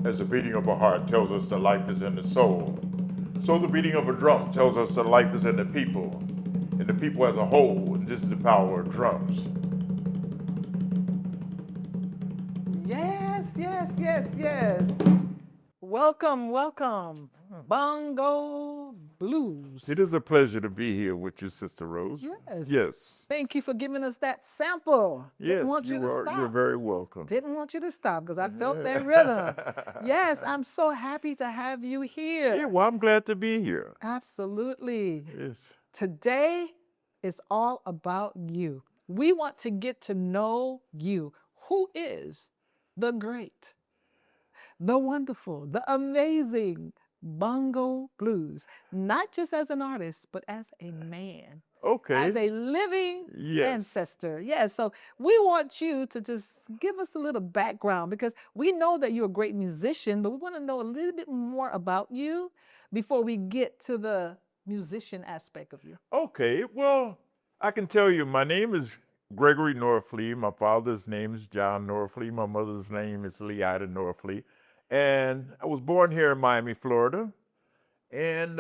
As the beating of a heart tells us that life is in the soul, so the beating of a drum tells us that life is in the people, and the people as a whole, and this is the power of drums. Yes, yes, yes, yes. Welcome, welcome. Bongo Blues. It is a pleasure to be here with you, Sister Rose. Yes. Yes. Thank you for giving us that sample. Didn't Yes, want you to you're stop. very welcome. Didn't want you to stop because I felt that rhythm. Yes, I'm so happy to have you Yeah, here. well, I'm glad to be here. Absolutely. Yes. Today is all about you. We want to get to know you. Who is the great, the wonderful, the amazing Bongo Blues, not just as an artist, but as a man, as Okay. a living Yes. ancestor. Yes, so we want you to just give us a little background because we know that you're a great musician, but we want to know a little bit more about you before we get to the musician aspect of you. Okay. Well, I can tell you my name is Gregory Norfleet. My father's name is John Norfleet. My mother's name is Leida Norfleet. And I was born here in Miami, Florida. And,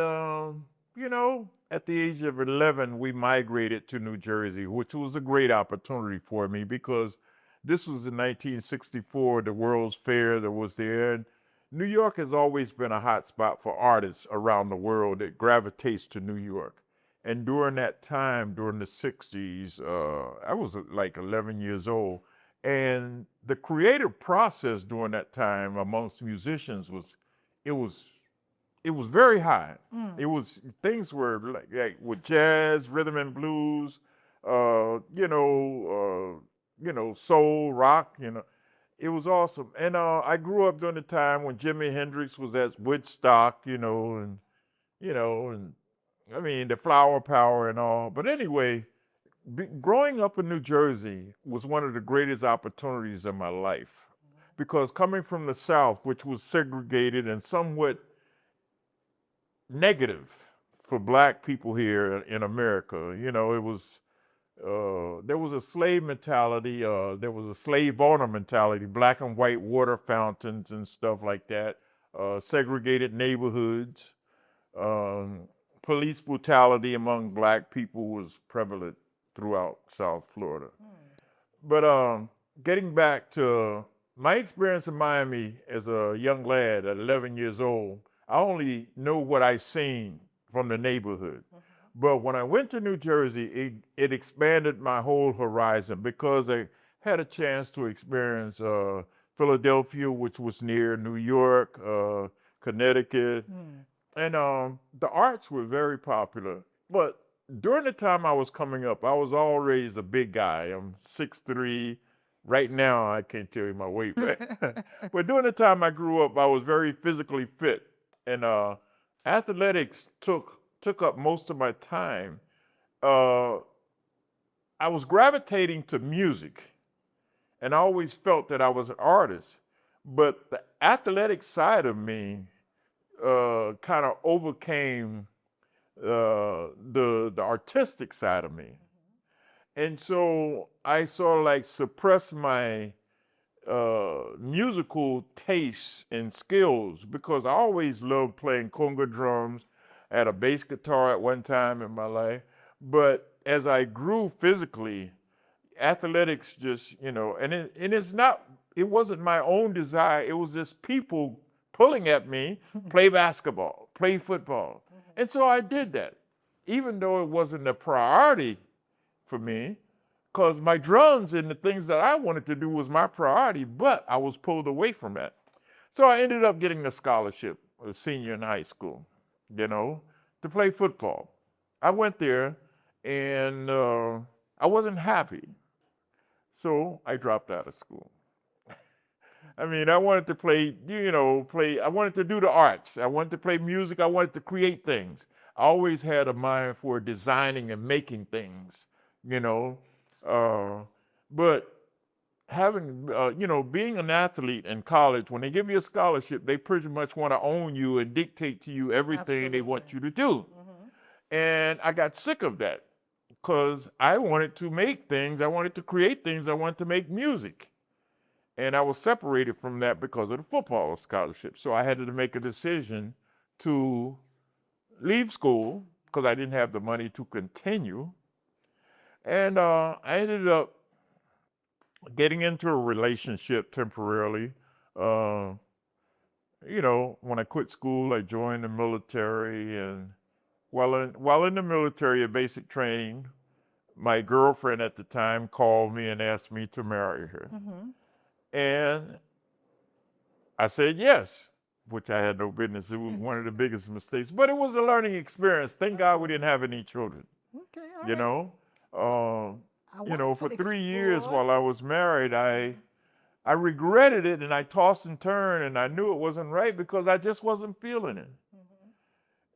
at the age of 11, we migrated to New Jersey, which was a great opportunity for me because this was in 1964, the World's Fair that was there. And New York has always been a hot spot for artists around the world that gravitates to New York. And during that time, during the 60s, I was like 11 years old. And the creative process during that time amongst musicians it was it was very high. It was things were like with jazz, rhythm and blues, soul, rock. It was awesome. And I grew up during the time when Jimi Hendrix was at Woodstock, and I mean the flower power and all. But anyway, growing up in New Jersey was one of the greatest opportunities in my life because coming from the South, which was segregated and somewhat negative for black people here in America. It was there was a slave mentality, there was a slave owner mentality, black and white water fountains and stuff like that, segregated neighborhoods, um, police brutality among black people was prevalent throughout South Florida. But getting back to my experience in Miami as a young lad at 11 years old, I only know what I seen from the neighborhood. But when I went to New Jersey, it expanded my whole horizon because I had a chance to experience Philadelphia, which was near New York, Connecticut, and the arts were very popular. But during the time I was coming up, I was always a big guy. I'm 6'3". Right now, I can't tell you my weight, but during the time I grew up, I was very physically fit, and athletics took up most of my time. Uh, I was gravitating to music, and I always felt that I was an artist, but the athletic side of me kind of overcame the artistic side of me. And so I sort of like suppressed my musical tastes and skills because I always loved playing conga drums. I had a bass guitar at one time in my life. But as I grew physically, athletics just, it wasn't my own desire. It was just people pulling at me, play basketball, play football. And so I did that, even though it wasn't a priority for me, because my drums and the things that I wanted to do was my priority, but I was pulled away from that. So I ended up getting a scholarship, a senior in high school, to play football. I went there and I wasn't happy. So I dropped out of school. I mean, I wanted to I wanted to do the arts. I wanted to play music. I wanted to create things. I always had a mind for designing and making things, you know. Uh, but being an athlete in college, when they give you a scholarship, they pretty much want to own you and dictate to you everything they want you to do. And I got sick of that because I wanted to make things. I wanted to create things. I wanted to make music. And I was separated from that because of the football scholarship. So I had to make a decision to leave school because I didn't have the money to continue. And I ended up getting into a relationship temporarily. Uh, when I quit school, I joined the military. And while in the military at basic training, my girlfriend at the time called me and asked me to marry her. And I said yes, which I had no business. It was one of the biggest mistakes, but it was a learning experience. Thank God we didn't have any children. Okay, all You right. know, I want for to 3 years explore. while I was married, I regretted it and I tossed and turned and I knew it wasn't right because I just wasn't feeling it.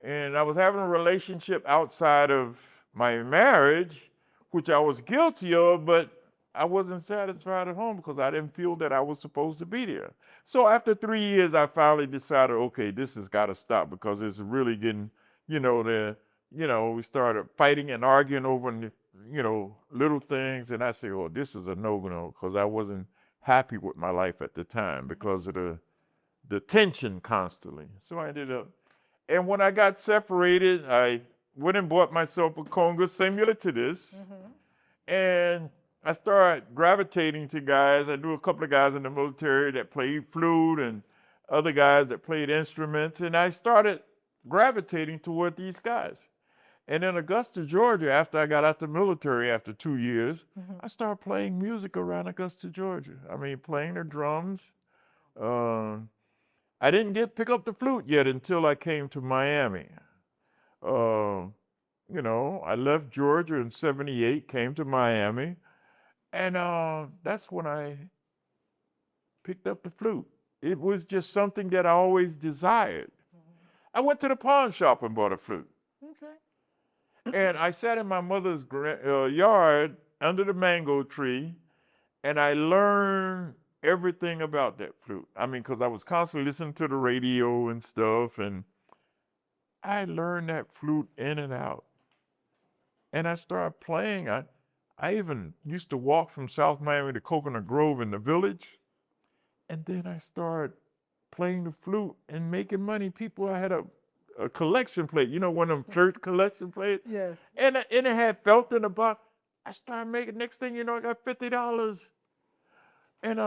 And I was having a relationship outside of my marriage, which I was guilty of, but I wasn't satisfied at home because I didn't feel that I was supposed to be there. So after 3 years, I finally decided, okay, this has got to stop because it's really getting, we started fighting and arguing over, little things. And I said, oh, this is a no-no because I wasn't happy with my life at the time because of the tension constantly. So I ended up, and when I got separated, I went and bought myself a conga similar to this. And I started gravitating to guys. I knew a couple of guys in the military that played flute and other guys that played instruments. And I started gravitating toward these guys. And in Augusta, Georgia, after I got out the military after 2 years, I started playing music around Augusta, Georgia. I mean, playing the drums. I didn't pick up the flute yet until I came to Miami. I left Georgia in '78, came to Miami, and that's when I picked up the flute. It was just something that I always desired. I went to the pawn shop and bought a flute. And I sat in my mother's yard under the mango tree, and I learned everything about that flute. I mean, because I was constantly listening to the radio and stuff, and I learned that flute in and out. And I started playing. I even used to walk from South Miami to Coconut Grove in the village. And then I started playing the flute and making money. I had a collection plate, one of them church collection plates. Yes. And it had felt in the box. I started making, next thing you know, I got $50. And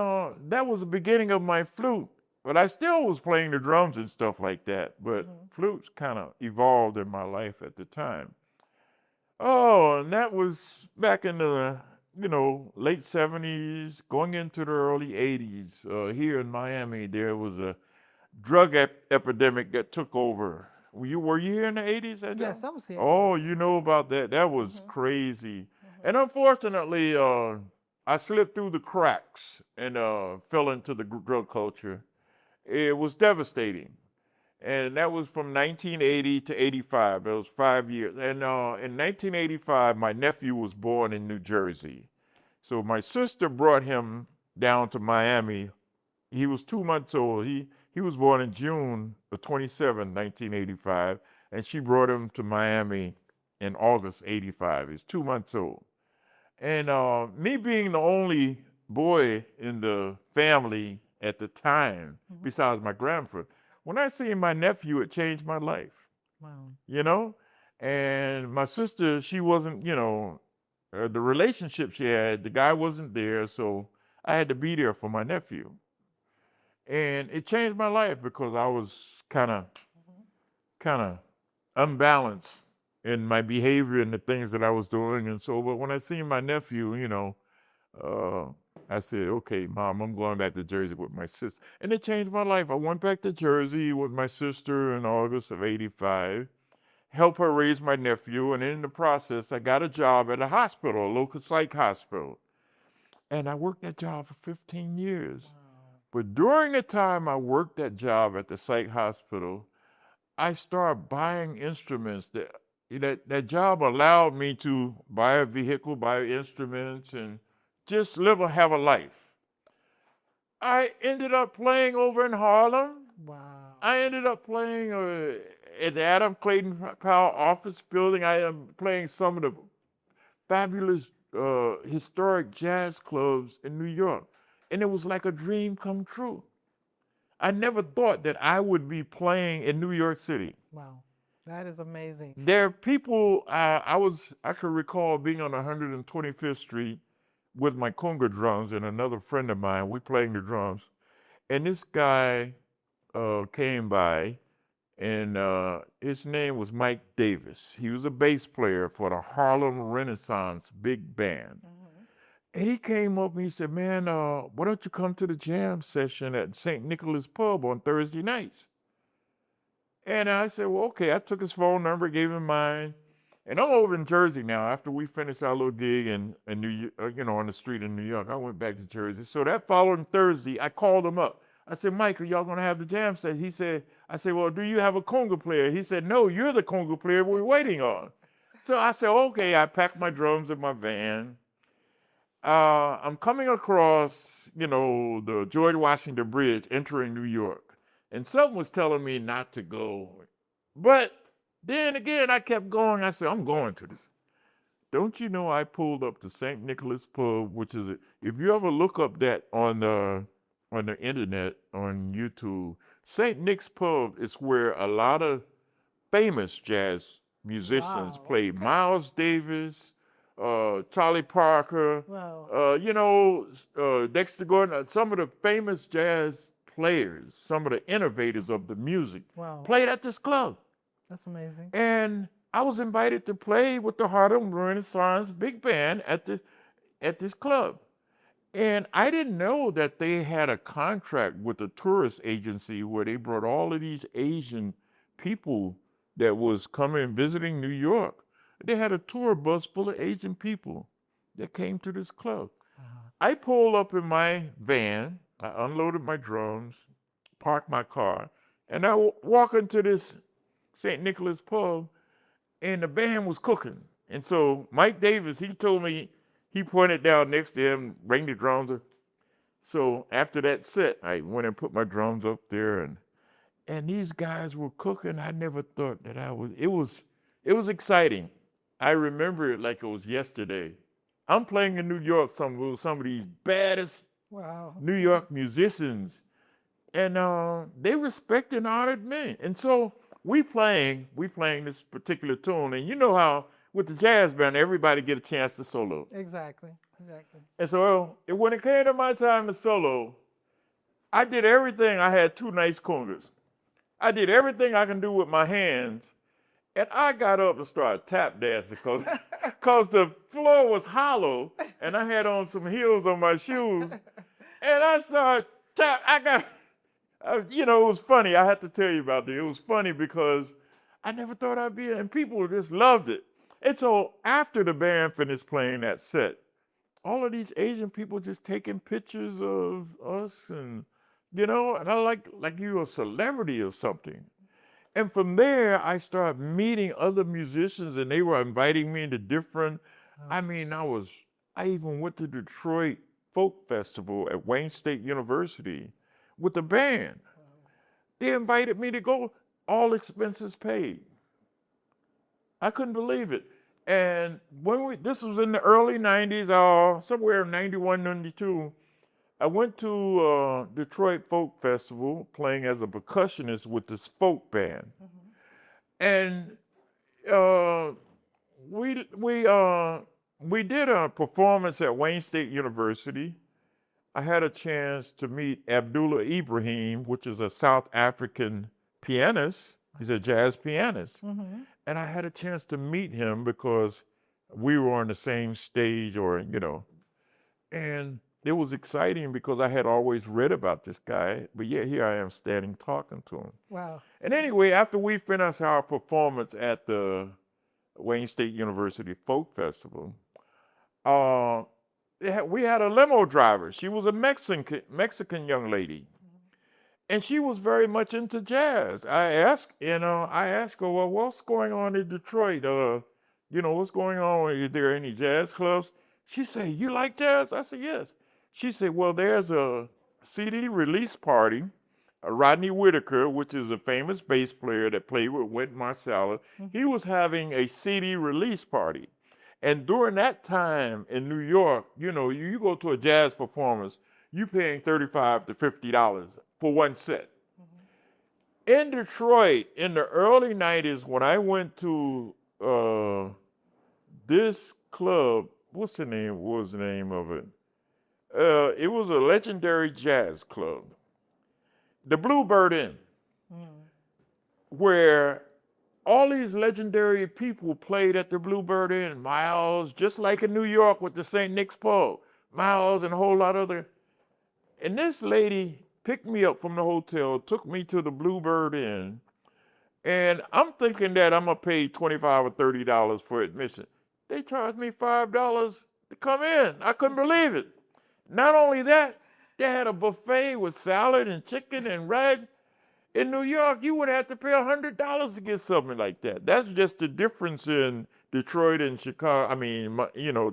that was the beginning of my flute. But I still was playing the drums and stuff like that. But flutes kind of evolved in my life at the time. Oh, and that was back in the, late 70s, going into the early 80s. Here in Miami, there was a drug epidemic that took over. Were you here in the 80s? Yes, I was here. Oh, you know about that. That was crazy. And unfortunately, I slipped through the cracks and fell into the drug culture. It was devastating. And that was from 1980 to 85. It was 5 years. And in 1985, my nephew was born in New Jersey. So my sister brought him down to Miami. He was 2 months old. He was born in June the 27th, 1985. And she brought him to Miami in August 85. He's 2 months old. And me being the only boy in the family at the time, besides my grandfather, when I seen my nephew, it changed my life. Wow. And my sister, she wasn't, the relationship she had, the guy wasn't there, so I had to be there for my nephew. And it changed my life because I was kind of unbalanced in my behavior and the things that I was doing. And so, but when I seen my nephew, I said, okay, Mom, I'm going back to Jersey with my sister. And it changed my life. I went back to Jersey with my sister in August of 85, helped her raise my nephew. And in the process, I got a job at a hospital, a local psych hospital. And I worked that job for 15 years. Wow. But during the time I worked that job at the psych hospital, I started buying instruments. That job allowed me to buy a vehicle, buy instruments, and just have a life. I ended up playing over in Harlem. Wow. I ended up playing at the Adam Clayton Powell office building. I am playing some of the fabulous historic jazz clubs in New York. and it was like a dream come true. I never thought that I would be playing in New York City. Wow. That is amazing. There are people. I could recall being on 125th Street with my conga drums and another friend of mine. We playing the drums, and this guy came by, and his name was Mike Davis. He was a bass player for the Harlem Renaissance Big Band. And he came up and he said, "Man, why don't you come to the jam session at St. Nicholas Pub on Thursday nights?" And I said, "Well, okay." I took his phone number, gave him mine, and I'm over in Jersey now. After we finished our little gig in New, on the street in New York, I went back to Jersey. So that following Thursday, I called him up. I said, "Mike, are y'all gonna have the jam session?" He said, "I said, well, do you have a conga player?" He said, "No, you're the conga player we're waiting on." So I said, "Okay." I packed my drums in my van. I'm coming across, the George Washington Bridge entering New York. And something was telling me not to go. But then again, I kept going. I said, "I'm going to this." Don't you know I pulled up to St. Nicholas Pub, which is, if you ever look up that on the internet, on YouTube, St. Nick's Pub is where a lot of famous jazz musicians Wow. played. Okay. Miles Davis, Charlie Parker, Wow. Dexter Gordon, some of the famous jazz players, some of the innovators of the music, Wow. played at this club. That's amazing. And I was invited to play with the Harlem Renaissance Big Band at this club. And I didn't know that they had a contract with a tourist agency where they brought all of these Asian people that was coming visiting New York. They had a tour bus full of Asian people that came to this club. I pulled up in my van, I unloaded my drums, parked my car, and I walk into this St. Nicholas Pub, and the band was cooking. And so Mike Davis, he told me, he pointed down next to him, bring the drums up. So after that set, I went and put my drums up there, and these guys were cooking. I never thought that it was exciting. I remember it like it was yesterday. I'm playing in New York with some of these baddest Wow. New York musicians, and they respect and honored me. And so we playing this particular tune, and you know how with the jazz band, everybody get a chance to solo. Exactly. And so when it came to my time to solo, I did everything. I had two nice congas. I did everything I can do with my hands, and I got up and started tap dancing because the floor was hollow, and I had on some heels on my shoes, and I started it was funny. I have to tell you about it. It was funny because I never thought I'd be, and people just loved it. And so after the band finished playing that set, all of these Asian people just taking pictures of us, and and I like you a celebrity or something. And from there, I started meeting other musicians, and they were inviting me to different. I mean, I even went to Detroit Folk Festival at Wayne State University with the band. They invited me to go, all expenses paid. I couldn't believe it. And this was in the early 90s, somewhere in 91, 92, I went to Detroit Folk Festival playing as a percussionist with this folk band. And we did a performance at Wayne State University. I had a chance to meet Abdullah Ibrahim, which is a South African pianist. He's a jazz pianist. And I had a chance to meet him because we were on the same stage, and it was exciting because I had always read about this guy, but yet here I am standing talking to him. Wow. And anyway, after we finished our performance at the Wayne State University Folk Festival, we had a limo driver. She was a Mexican young lady. And she was very much into jazz. I asked her, "Well, what's going on in Detroit? What's going on? Is there any jazz clubs?" She said, "You like jazz?" I said, "Yes." She said, "Well, there's a CD release party. Rodney Whitaker, which is a famous bass player that played with Wynton Marsalis, he was having a CD release party. And during that time in New York, you go to a jazz performance, you paying $35 to $50 for one set. In Detroit, in the early 90s, when I went to this club, what was the name of it? It was a legendary jazz club, the Bluebird Inn, where all these legendary people played at the Bluebird Inn. Miles, just like in New York with the St. Nick's Pub, Miles and a whole lot of other. And this lady picked me up from the hotel, took me to the Bluebird Inn, and I'm thinking that I'm gonna pay $25 or $30 for admission. They charged me $5 to come in. I couldn't believe it. Not only that, they had a buffet with salad and chicken and rice. In New York, you would have to pay $100 to get something like that. That's just the difference in Detroit and Chicago. I mean,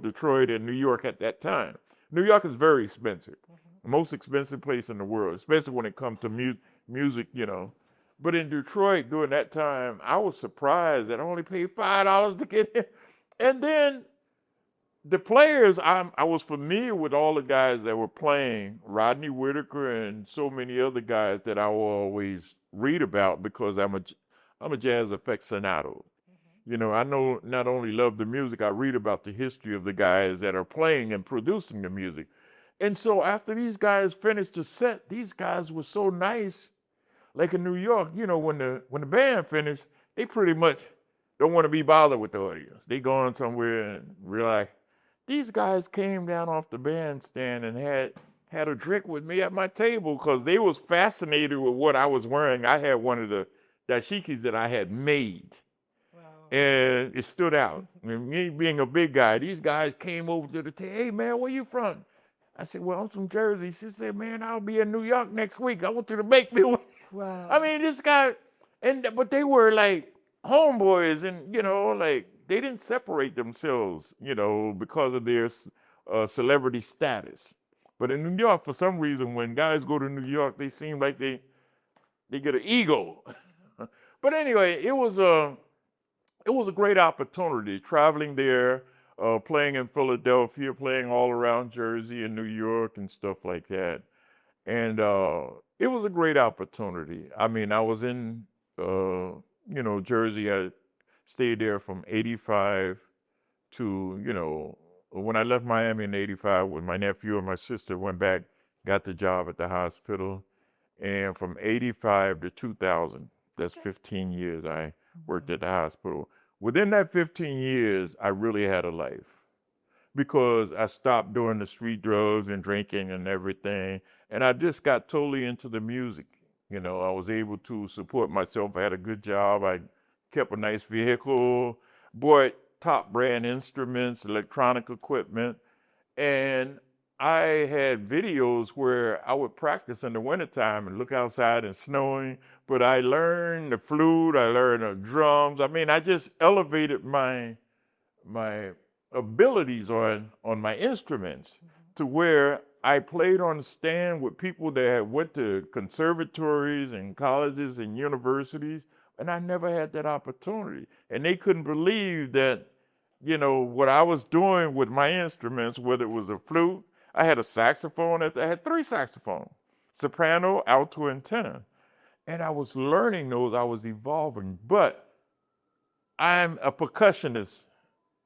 Detroit and New York at that time. New York is very expensive. Most expensive place in the world, especially when it comes to music, But in Detroit during that time, I was surprised that I only paid $5 to get in. And then the players, I was familiar with all the guys that were playing, Rodney Whitaker and so many other guys that I will always read about because I'm a jazz aficionado. I know not only love the music, I read about the history of the guys that are playing and producing the music. And so after these guys finished the set, these guys were so nice. Like in New York, when the band finished, they pretty much don't want to be bothered with the audience. They go on somewhere and realize these guys came down off the bandstand and had a drink with me at my table because they was fascinated with what I was wearing. I had one of the dashikis that I had made. Wow. And it stood out. And me being a big guy, these guys came over to the table. Hey, man, where you from? I said, well, I'm from Jersey. She said, man, I'll be in New York next week. I want you to make me one. Wow. I mean, this guy, but they were like homeboys and, they didn't separate themselves, because of their celebrity status. But in New York, for some reason, when guys go to New York, they seem like they get an ego. But anyway, it was a great opportunity traveling there, playing in Philadelphia, playing all around Jersey and New York and stuff like that. And it was a great opportunity. I mean, I was in, Jersey. I stayed there from 85 to, when I left Miami in 85 with my nephew and my sister, went back, got the job at the hospital. And from 85 to 2000, that's 15 years I worked at the hospital. Within that 15 years, I really had a life because I stopped doing the street drugs and drinking and everything. And I just got totally into the music. I was able to support myself. I had a good job. I kept a nice vehicle, bought top brand instruments, electronic equipment. And I had videos where I would practice in the wintertime and look outside and snowing. But I learned the flute, I learned the drums. I mean, I just elevated my abilities on my instruments to where I played on the stand with people that had went to conservatories and colleges and universities, and I never had that opportunity. And they couldn't believe that, what I was doing with my instruments, whether it was a flute, I had a saxophone, I had 3 saxophones, soprano, alto, and tenor. And I was learning those, I was evolving, but I'm a percussionist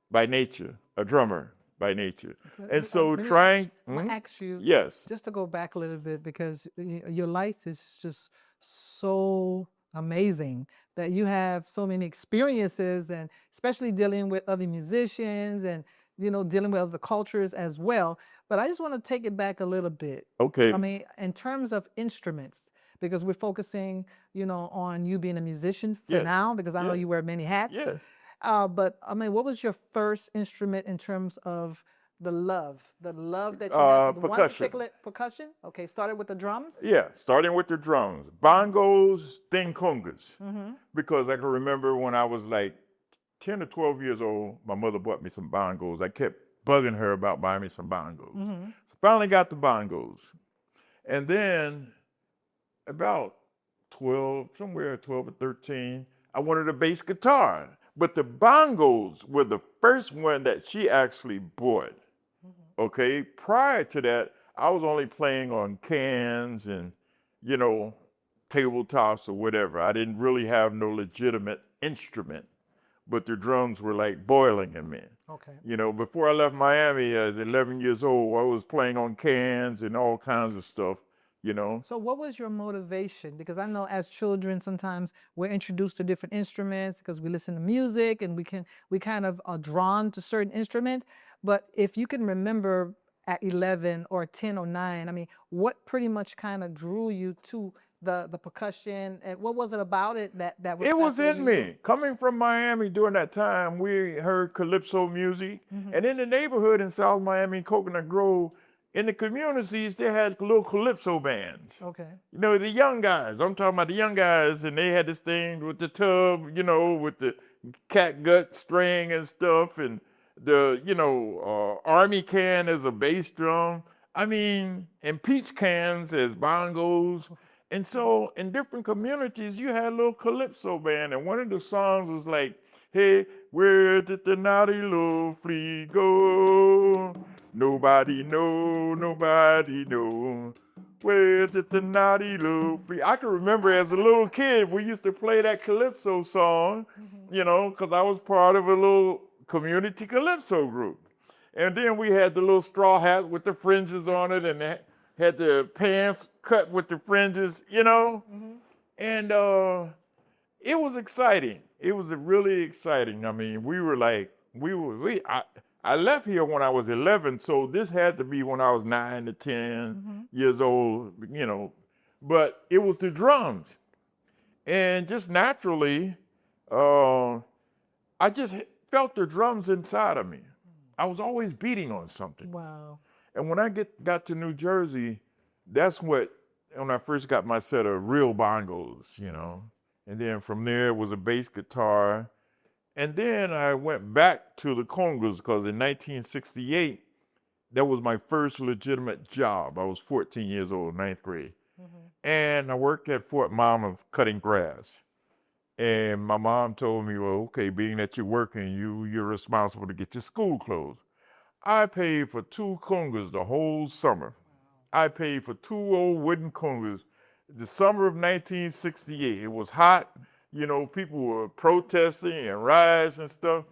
by nature, a drummer by nature. And so trying... I'm going to ask you, yes, just to go back a little bit, because your life is just so amazing that you have so many experiences, and especially dealing with other musicians and, dealing with other cultures as well. But I just want to take it back a little bit. Okay. I mean, in terms of instruments, because we're focusing, on you being a musician for now, because I know you wear many hats. Yes. But I mean, what was your first instrument in terms of the love that you have for the one percussion. particular percussion? Okay, started with the drums? Yeah, starting with the drums, bongos, then congas. Because I can remember when I was like 10 or 12 years old, my mother bought me some bongos. I kept bugging her about buying me some bongos. So finally got the bongos. And then about 12 or 13, I wanted a bass guitar. But the bongos were the first one that she actually bought. Okay, prior to that, I was only playing on cans and, you know, tabletops or whatever. I didn't really have no legitimate instrument, but the drums were like boiling in me. Okay. You know, before I left Miami as 11 years old, I was playing on cans and all kinds of stuff, you know. So what was your motivation? Because I know as children sometimes we're introduced to different instruments because we listen to music and we kind of are drawn to certain instruments. But if you can remember at 11 or 10 or 9, I mean, what pretty much kind of drew you to the percussion, and what was it about it that was It was in fascinating you? me. Coming from Miami during that time, we heard calypso music. Mhm. And in the neighborhood in South Miami, Coconut Grove, in the communities, they had little calypso bands. Okay. You know, the young guys. I'm talking about the young guys, and they had this thing with the tub, you know, with the catgut string and stuff, and the, you know, army can as a bass drum. I mean, and peach cans as bongos. And so in different communities, you had a little calypso band, and one of the songs was like, "Hey, where did the naughty little flea go? Nobody know, nobody know. Where did the naughty little flea?" I can remember as a little kid, we used to play that calypso song, you know, because I was part of a little community calypso group. And then we had the little straw hat with the fringes on it, and had the pants cut with the fringes, you know. And it was exciting. It was really exciting. I mean, I left here when I was 11, so this had to be when I was 9 to 10 years old, you know. But it was the drums, and just naturally, I just felt the drums inside of me. I was always beating on something. Wow. And when I got to New Jersey, that's when I first got my set of real bongos, you know. And then from there it was a bass guitar. And then I went back to the congas because in 1968, that was my first legitimate job. I was 14 years old, ninth grade. And I worked at Fort Monmouth cutting grass. And my mom told me, well, okay, being that you're working, you're responsible to get your school clothes. I paid for 2 congas the whole summer. I paid for 2 old wooden congas. The summer of 1968, it was hot. You know, people were protesting and riots and stuff.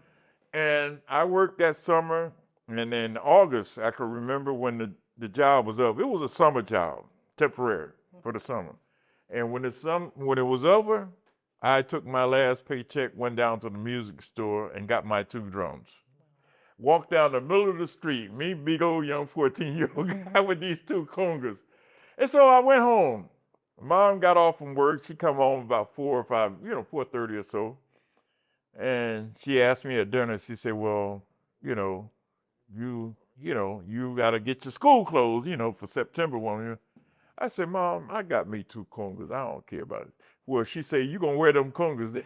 And I worked that summer. And in August, I can remember when the job was up. It was a summer job, temporary for the summer. And when it was over, I took my last paycheck, went down to the music store and got my 2 drums. Walked down the middle of the street, me, big old young 14-year-old guy with these 2 congas. And so I went home. Mom got off from work. She come home about 4 or 5, 4:30 or so. And she asked me at dinner, she said, well, you got to get your school clothes, for September one. I said, Mom, I got me 2 congas. I don't care about it. Well, she said, you going to wear them congas then.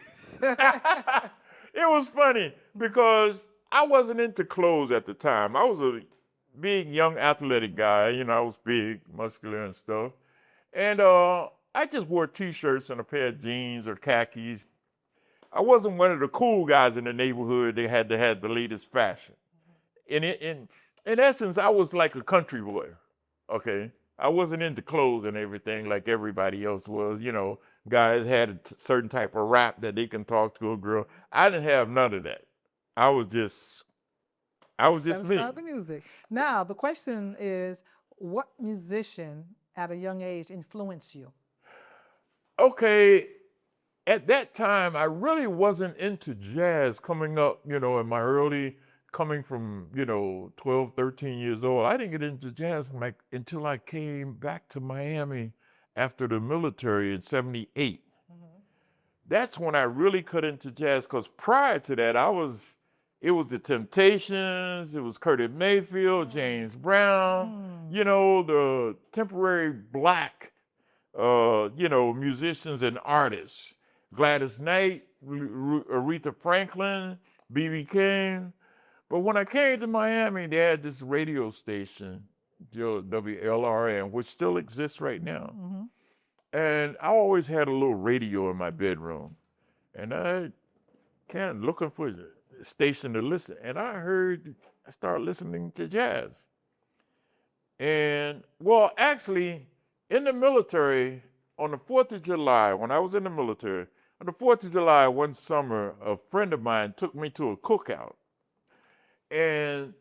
It was funny because I wasn't into clothes at the time. I was a big, young, athletic guy. I was big, muscular and stuff. And I just wore T-shirts and a pair of jeans or khakis. I wasn't one of the cool guys in the neighborhood that had to have the latest fashion. In essence, I was like a country boy, okay? I wasn't into clothes and everything like everybody else was. Guys had a certain type of rap that they can talk to a girl. I didn't have none of that. I was just me. The music. Now, the question is, what musician at a young age influenced you? Okay, at that time, I really wasn't into jazz coming up, in my early, coming from, 12, 13 years old. I didn't get into jazz until I came back to Miami after the military in 78. That's when I really cut into jazz, because prior to that, it was the Temptations, it was Curtis Mayfield, James Brown, the temporary black, musicians and artists. Gladys Knight, Aretha Franklin, B.B. King. But when I came to Miami, they had this radio station, WLRN, which still exists right now. And I always had a little radio in my bedroom. And I kind of looking for a station to listen. And I started listening to jazz. And well, actually, in the military, on the 4th of July, when I was in the military, on the 4th of July one summer, a friend of mine took me to a cookout. And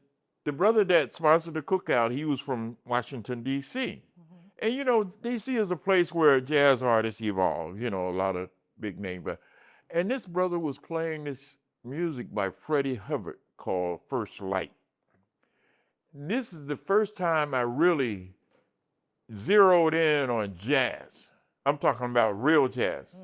the brother that sponsored the cookout, he was from Washington, D.C. And you know, D.C. is a place where jazz artists evolve, you know, a lot of big name. And this brother was playing this music by Freddie Hubbard called First Light. This is the first time I really zeroed in on jazz. I'm talking about real jazz.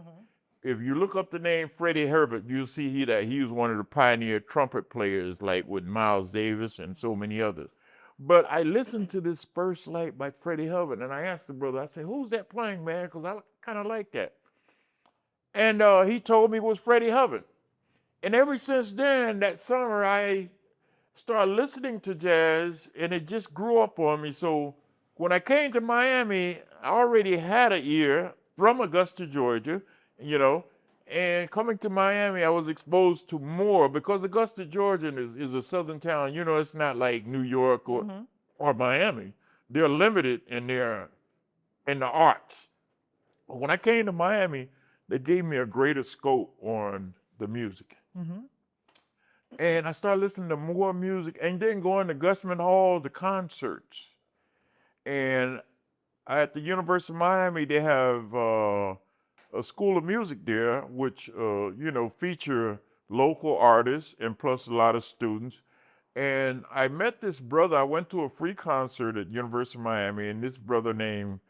If you look up the name Freddie Hubbard, you'll see that he was one of the pioneer trumpet players, like with Miles Davis and so many others. But I listened to this First Light by Freddie Hubbard, and I asked the brother, I said, who's that playing, man? Because I kind of like that. And he told me it was Freddie Hubbard. And ever since then, that summer, I started listening to jazz, and it just grew up on me. So when I came to Miami, I already had an ear from Augusta, Georgia, you know, and coming to Miami, I was exposed to more because Augusta, Georgia is a southern town. You know, it's not like New York or Miami. They're limited in the arts. But when I came to Miami, they gave me a greater scope on the music. And I started listening to more music and then going to Gusman Hall, the concerts. And at the University of Miami, they have a school of music there, which, you know, feature local artists and plus a lot of students. And I met this brother. I went to a free concert at University of Miami, and this brother named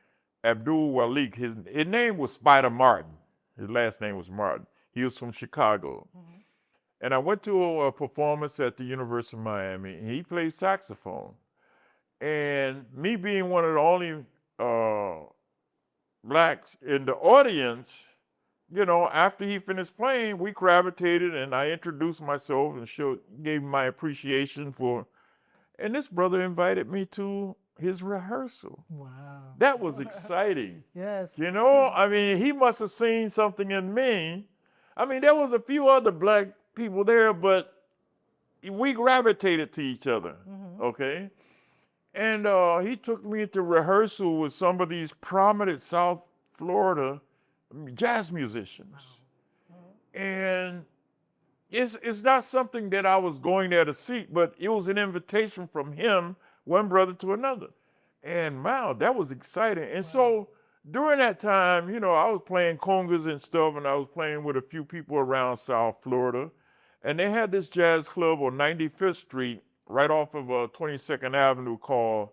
Abdul Walik, his name was Spider Martin. His last name was Martin. He was from Chicago. And I went to a performance at the University of Miami, and he played saxophone. And me being one of the only blacks in the audience, you know, after he finished playing, we gravitated, and I introduced myself and gave my appreciation for, and this brother invited me to his rehearsal. Wow. That was exciting. Yes. You know, I mean, he must have seen something in me. I mean, there was a few other black people there, but we gravitated to each other, okay? And he took me to rehearsal with some of these prominent South Florida jazz musicians. And it's not something that I was going there to seek, but it was an invitation from him, one brother to another. And wow, that was exciting. And so during that time, you know, I was playing congas and stuff, and I was playing with a few people around South Florida. And they had this jazz club on 95th Street, right off of 22nd Avenue, called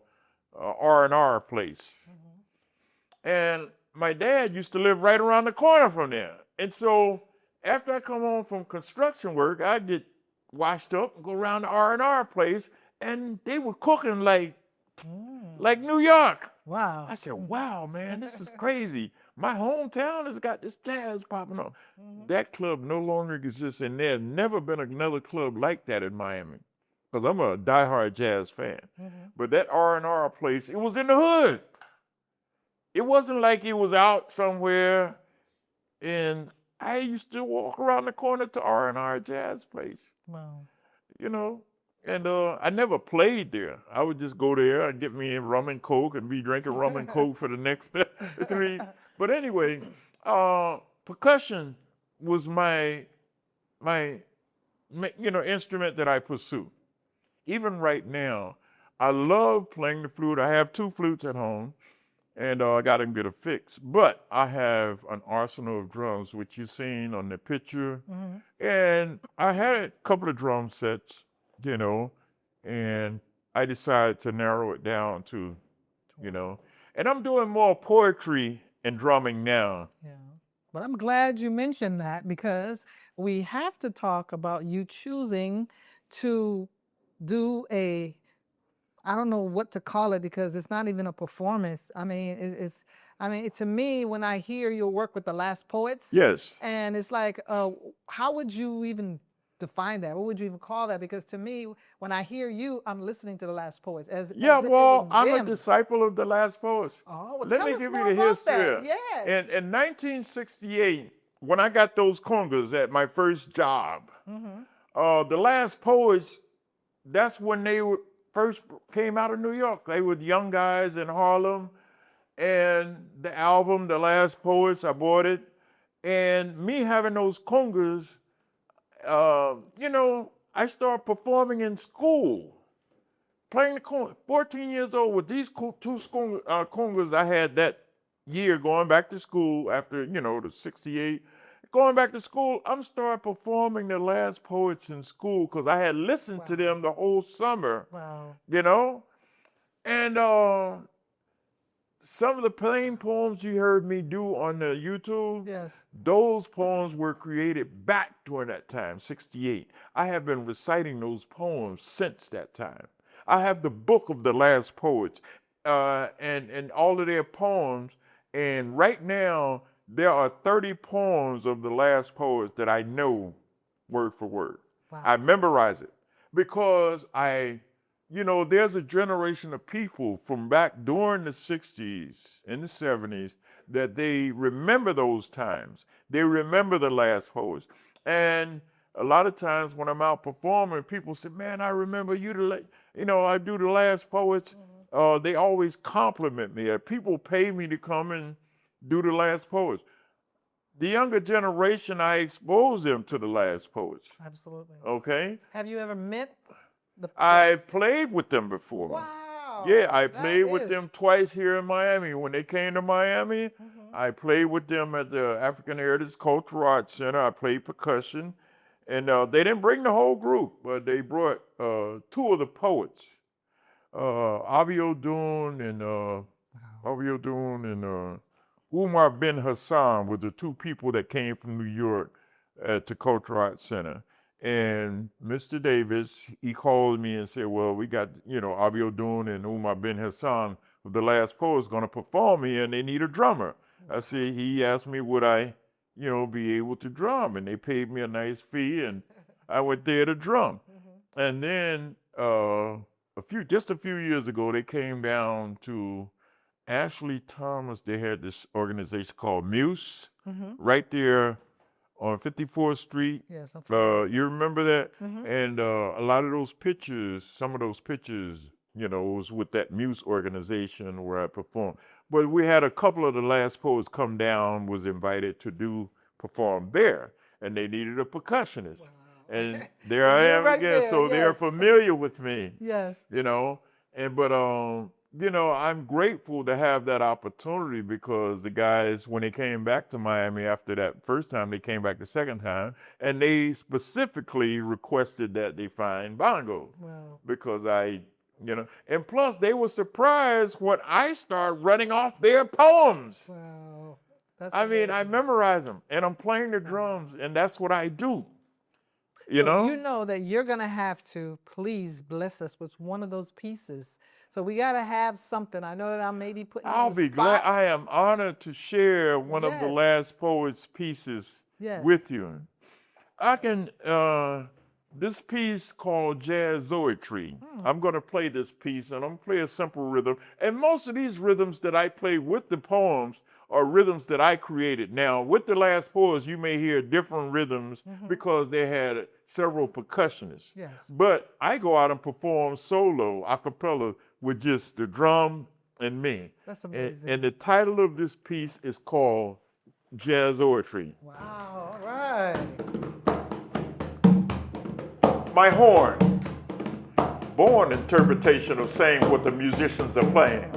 R&R Place. And my dad used to live right around the corner from there. And so after I come home from construction work, I'd get washed up and go around the R&R Place, and they were cooking like New York. Wow. I said, wow, man, this is crazy. My hometown has got this jazz popping up. That club no longer exists, and there's never been another club like that in Miami, because I'm a diehard jazz fan. But that R&R Place, it was in the hood. It wasn't like it was out somewhere. And I used to walk around the corner to R&R Jazz Place. Wow. You know, and I never played there. I would just go there and get me a rum and coke and be drinking rum and coke for the next 3. But anyway, percussion was my instrument that I pursue. Even right now, I love playing the flute. I have 2 flutes at home, and I got to get a fix. But I have an arsenal of drums, which you've seen on the picture. And I had a couple of drum sets, you know, and I decided to narrow it down to, you know, and I'm doing more poetry and drumming now. Yeah. But I'm glad you mentioned that, because we have to talk about you choosing to do I don't know what to call it, because it's not even a performance. I mean, to me, when I hear your work with the Last Poets, Yes. and it's like, how would you even define that? What would you even call that? Because to me, when I hear you, I'm listening to the Last Poets. As if it was I'm a them. disciple of the Last Poets. Oh, well, Let tell me us give more you the about history. that. Yes. In 1968, when I got those congas at my first job, the Last Poets, that's when first came out of New York. They were young guys in Harlem. And the album, The Last Poets, I bought it. And me having those congas, I started performing in school, playing the congas. 14 years old with these two congas I had that year going back to school after, the 68. Going back to school, I'm started performing The Last Poets in school because I had listened to them the whole summer, And some of the plain poems you heard me do on the YouTube, those poems were created back during that time, 68. I have been reciting those poems since that time. I have the book of The Last Poets and all of their poems. And right now, there are 30 poems of The Last Poets that I know word for word. I memorize it because there's a generation of people from back during the 60s and the 70s that they remember those times. They remember The Last Poets. And a lot of times when I'm out performing, people say, man, I remember you, I do The Last Poets. They always compliment me. People pay me to come and do The Last Poets. The younger generation, I expose them to The Last Poets. Absolutely. Okay? Have you ever met I played with them before. Wow. Yeah, I played with them twice here in Miami. When they came to Miami, I played with them at the African Heritage Cultural Arts Center. I played percussion. And they didn't bring the whole group, but they brought two of the poets, Avio Dune and Umar bin Hassan were the two people that came from New York at the Cultural Arts Center. And Mr. Davis, he called me and said, well, we got, Avio Dune and Umar bin Hassan of The Last Poets going to perform here and they need a drummer. I said, he asked me would I, be able to drum, and they paid me a nice fee and I went there to drum. And then just a few years ago, they came down to Ashley Thomas. They had this organization called Muse right there on 54th Street. Yes, you remember that? And a lot of those pictures, some of those pictures, was with that Muse organization where I performed. But we had a couple of The Last Poets come down, was invited to perform there, and they needed a percussionist. Wow. And there I am right again. There, so they're familiar with me. Yes. I'm grateful to have that opportunity because the guys, when they came back to Miami after that first time, they came back the second time, and they specifically requested that they find bongos. Wow. Because and plus they were surprised when I started running off their poems. Wow. I memorize them, and I'm playing the drums, and that's what I do. You know that you're going to have to please bless us with one of those pieces. So we got to have something. I know that I may be putting I'll be glad. I am honored to share one of The Last Poets pieces with you. I can, this piece called Jazzoetry. I'm going to play this piece, and I'm going to play a simple rhythm. And most of these rhythms that I play with the poems are rhythms that I created. Now, with The Last Poets, you may hear different rhythms because they had several percussionists. Yes. But I go out and perform solo, a cappella, with just the drum and me. That's amazing. And the title of this piece is called Jazzoetry. Wow, all right. My horn, born interpretation of saying what the musicians are playing.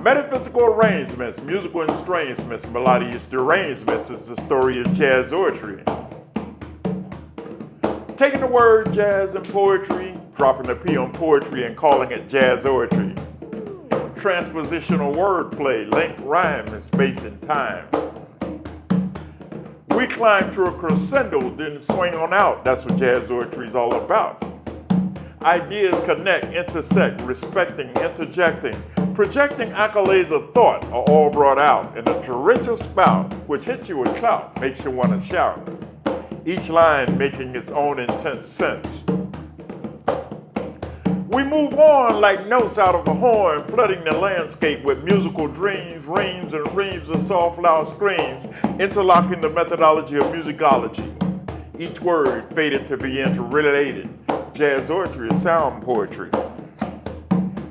Metaphysical arrangements, musical estrangements, melodious derangements is the story of jazzoetry. Taking the word jazz and poetry, dropping the P on poetry and calling it jazzoetry. Transpositional wordplay, length, rhyme, and space and time. We climb to a crescendo, then swing on out. That's what jazzoetry is all about. Ideas connect, intersect, respecting, interjecting, projecting accolades of thought are all brought out in a torrential spout, which hits you with clout, makes you want to shout. Each line making its own intense sense. We move on like notes out of a horn, flooding the landscape with musical dreams, reams and reams of soft, loud screams, interlocking the methodology of musicology. Each word fated to be interrelated. Jazz oratory is sound poetry.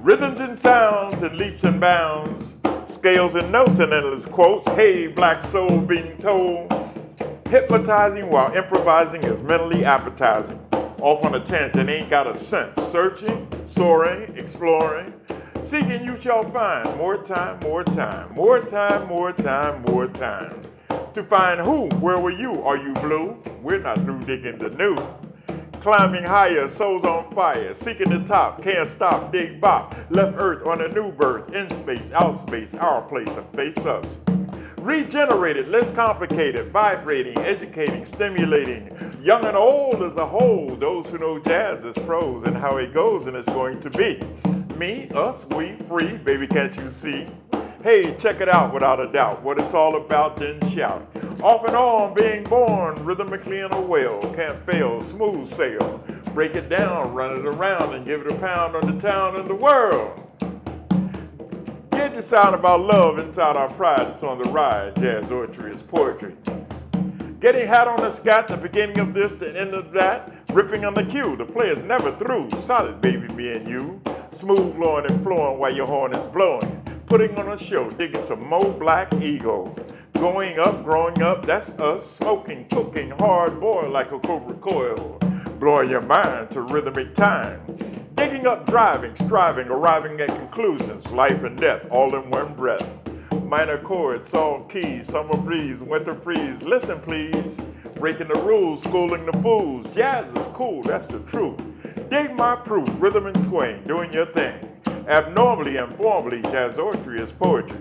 Rhythms and sounds and leaps and bounds, scales and notes and endless quotes. Hey, black soul being told. Hypnotizing while improvising is mentally appetizing. Off on a tangent, ain't got a sense. Searching, soaring, exploring. Seeking you shall find. More time, more time. More time, more time, more time. To find who, where were you? Are you blue? We're not through digging the new. Climbing higher, souls on fire, seeking the top, can't stop, dig bop. Left earth on a new birth, in space, out space, our place, and face us. Regenerated, less complicated, vibrating, educating, stimulating. Young and old as a whole, those who know jazz is pros and how it goes and it's going to be. Me, us, we, free, baby, can't you see? Hey, check it out without a doubt. What it's all about, then shout. Off and on, being born, rhythmically in a well. Can't fail, smooth sail. Break it down, run it around, and give it a pound on the town and the world. Get the sound about love inside our pride. It's on the ride. Jazz oratory is poetry. Getting hat on the scat, the beginning of this, the end of that. Riffing on the cue, the player's never through. Solid, baby, me and you. Smooth blowing and flowing while your horn is blowing. Putting on a show, digging some more black ego. Going up, growing up, that's us. Smoking, cooking, hard boiled like a cobra coil. Blowing your mind to rhythmic time. Digging up, driving, striving, arriving at conclusions. Life and death, all in one breath. Minor chords, soft keys, summer breeze, winter freeze. Listen, please. Breaking the rules, schooling the fools. Jazz is cool, that's the truth. Dig my proof, rhythm and swing, doing your thing. Abnormally and formally, jazz oratory is poetry.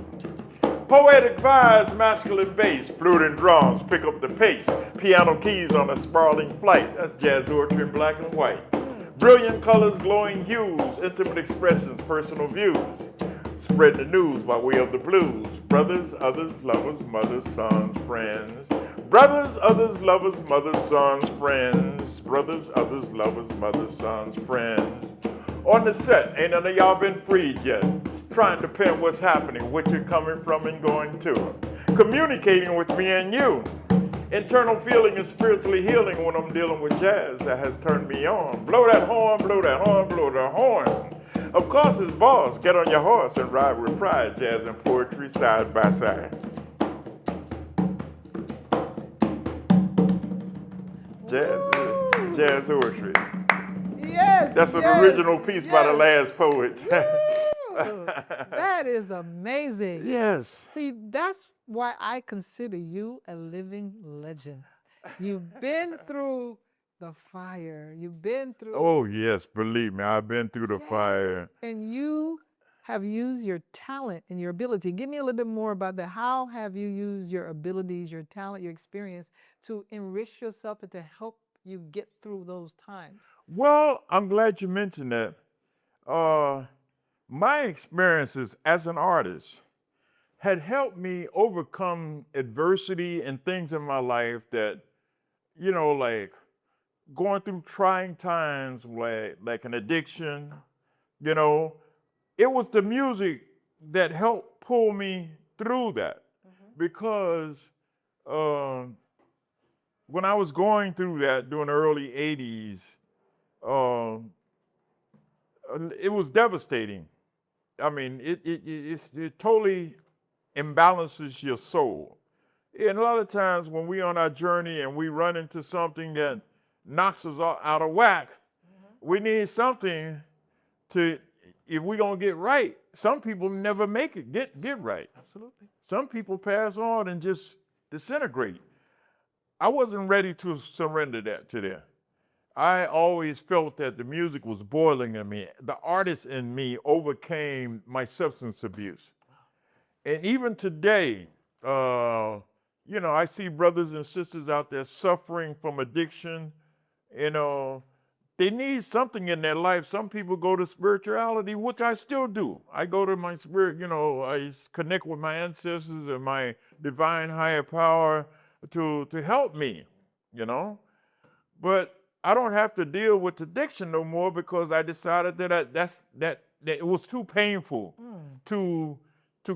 Poetic vibes, masculine bass, flute and drums, pick up the pace. Piano keys on a sprawling flight, that's jazz oratory in black and white. Brilliant colors, glowing hues, intimate expressions, personal views. Spread the news by way of the blues. Brothers, others, lovers, mothers, sons, friends. Brothers, others, lovers, mothers, sons, friends. Brothers, others, lovers, mothers, sons, friends. On the set, ain't none of y'all been freed yet. Trying to pin what's happening, what you're coming from and going to. Communicating with me and you. Internal feeling is spiritually healing when I'm dealing with jazz that has turned me on. Blow that horn, blow that horn, blow that horn. Of course it's balls. Get on your horse and ride with pride. Jazz and poetry side by side. Jazz oratory. Yes. That's an original piece by the last poet. That is amazing. Yes. See, that's why I consider you a living legend. You've been through the fire. You've been through. Oh, yes, believe me, I've been through the fire. And you have used your talent and your ability. Give me a little bit more about that. How have you used your abilities, your talent, your experience to enrich yourself and to help you get through those times? Well, I'm glad you mentioned that. My experiences as an artist had helped me overcome adversity and things in my life that, you know, like going through trying times, like an addiction, you know. It was the music that helped pull me through that. Because when I was going through that during the early 80s, it was devastating. I mean, it totally imbalances your soul. And a lot of times when we're on our journey and we run into something that knocks us out of whack, we need something to, if we're gonna get right. Some people never make it get right. Absolutely. Some people pass on and just disintegrate. I wasn't ready to surrender that to them. I always felt that the music was boiling in me. The artist in me overcame my substance abuse. And even today, you know, I see brothers and sisters out there suffering from addiction. You know, they need something in their life. Some people go to spirituality, which I still do. I go to my spirit, you know, I connect with my ancestors and my divine higher power to help me, you know. But I don't have to deal with addiction no more because I decided that it was too painful to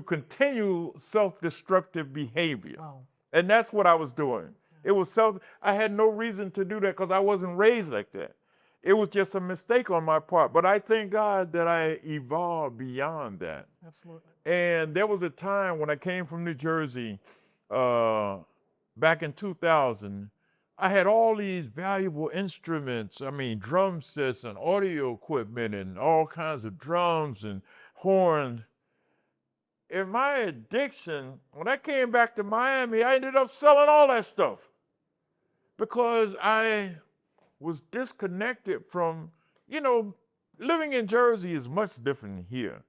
continue self-destructive behavior. Wow. And that's what I was doing. It was I had no reason to do that because I wasn't raised like that. It was just a mistake on my part. But I thank God that I evolved beyond that. Absolutely. And there was a time when I came from New Jersey back in 2000. I had all these valuable instruments. I mean, drum sets and audio equipment and all kinds of drums and horns. In my addiction, when I came back to Miami, I ended up selling all that stuff because I was disconnected from, living in Jersey is much different than here.